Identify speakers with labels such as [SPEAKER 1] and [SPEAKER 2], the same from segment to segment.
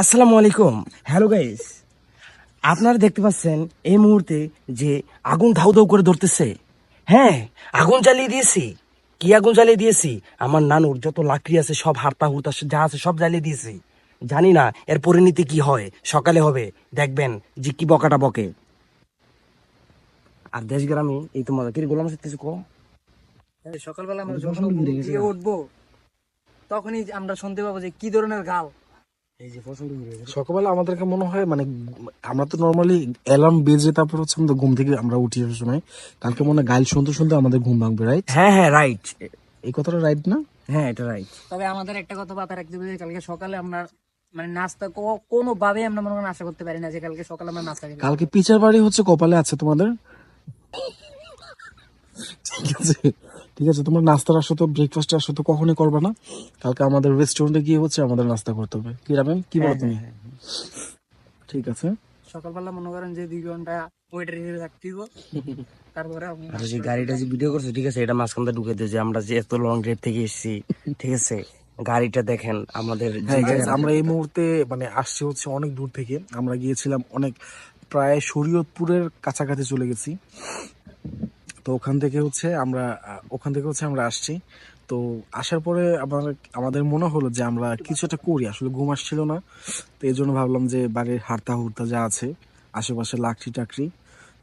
[SPEAKER 1] আসসালামু আলাইকুম। Hello guys, আপনারা দেখতে পাচ্ছেন এই মুহূর্তে যে আগুন ধাউ ধাউ করে ধরতেছে। হ্যাঁ, আগুন জ্বালিয়ে দিয়েছি। কি আগুন জ্বালিয়ে দিয়েছি? আমার নানুর যত লাকড়ি আছে সব হারতা হুরতা যা আছে সব জ্বালিয়ে দিয়েছি। জানি না এর পরিণতি কি হয়, সকালে হবে দেখবেন যে কি বকাটা বকে। আর দেশ গ্রামে এই তো মজা কি গোলাম আছে কো
[SPEAKER 2] সকালবেলা আমরা যখন ঘুম থেকে উঠবো তখনই আমরা শুনতে পাবো যে কি ধরনের গাল।
[SPEAKER 1] এই যে পছন্দ হয়ে গেছে।
[SPEAKER 3] সকালবেলা আমাদেরকে মনে হয় মানে আমরা তো নর্মালি অ্যালার্ম বেজে তারপর হচ্ছে আমাদের ঘুম থেকে আমরা উঠি আসার সময় কালকে মনে হয় গাইল শুনতে শুনতে আমাদের ঘুম ভাঙবে, রাইট?
[SPEAKER 1] হ্যাঁ হ্যাঁ রাইট।
[SPEAKER 3] এই কথাটা রাইট না?
[SPEAKER 1] হ্যাঁ এটা রাইট।
[SPEAKER 2] তবে আমাদের একটা কথা মাথায় রাখতে হবে যে কালকে সকালে আমরা মানে নাস্তা কোনোভাবে আমরা মনে করেন আশা করতে পারি না যে কালকে সকালে আমরা নাস্তা খাবো।
[SPEAKER 3] কালকে পিচার বাড়ি হচ্ছে কপালে আছে তোমাদের, ঠিক আছে? ঠিক আছে, তোমরা নাস্তার আসো তো ব্রেকফাস্ট আসো তো কখনই করবে না। কালকে আমাদের রেস্টুরেন্টে গিয়ে হচ্ছে আমাদের নাস্তা করতে হবে। কি রাবেন, কি বলো তুমি? ঠিক আছে।
[SPEAKER 2] সকালবেলা মনে করেন যে 2 ঘন্টা ওয়েটার হিসেবে থাকতে হইব, তারপরে আমরা
[SPEAKER 1] আচ্ছা যে গাড়িটা যে ভিডিও করছে ঠিক আছে, এটা মাঝখান দিয়ে ঢুকে দিয়েছে। আমরা যে এত লং ড্রাইভ থেকে এসেছি, ঠিক আছে, গাড়িটা দেখেন আমাদের যে
[SPEAKER 3] হ্যাঁ guys,
[SPEAKER 1] জায়গাটা-
[SPEAKER 3] আমরা এই মুহূর্তে মানে আসছি হচ্ছে অনেক দূর থেকে। আমরা গিয়েছিলাম অনেক, প্রায় শরীয়তপুরের কাছাকাছি চলে গেছি। তো ওখান থেকে হচ্ছে আমরা আসছি। তো আসার পরে আমাদের মনে হলো যে আমরা কিছু একটা করি, আসলে ঘুম আসছিল না। তো এই জন্য ভাবলাম যে বাড়ির হারতা হুরতা যা আছে আশেপাশে লাকড়ি টাকড়ি,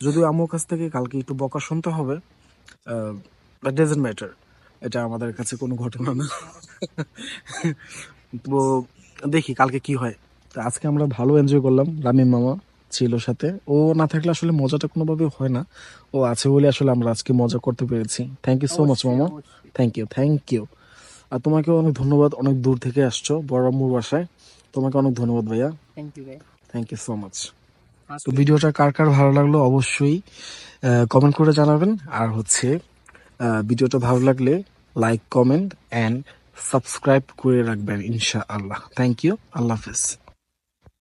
[SPEAKER 3] যদিও আম্মুর কাছ থেকে কালকে একটু বকা শুনতে হবে, বাট ডাজন্ট ম্যাটার, এটা আমাদের কাছে কোনো ঘটনা না। তো দেখি কালকে কি হয়। তো আজকে আমরা ভালো এনজয় করলাম, রামিম মামা ছিল সাথে। ও না থাকলে আসলে মজাটা কোনোভাবে হয় না, ও আছে বলে আসলে আমরা আজকে মজা করতে পেরেছি। থ্যাংক ইউ সো মাচ মামা, থ্যাংক ইউ থ্যাংক ইউ। আর তোমাকে অনেক ধন্যবাদ, অনেক দূর থেকে আসছো বড় আম্মুর বাসায়, তোমাকে অনেক ধন্যবাদ ভাইয়া,
[SPEAKER 2] থ্যাংক ইউ ভাই।
[SPEAKER 3] Thank you so much. তো ভিডিওটা কার কার ভালো লাগলো অবশ্যই কমেন্ট করে জানাবেন। আর হচ্ছে ভিডিওটা ভালো লাগলে লাইক কমেন্ট অ্যান্ড সাবস্ক্রাইব করে রাখবেন ইনশাআল্লাহ। থ্যাংক ইউ, আল্লাহ হাফেজ।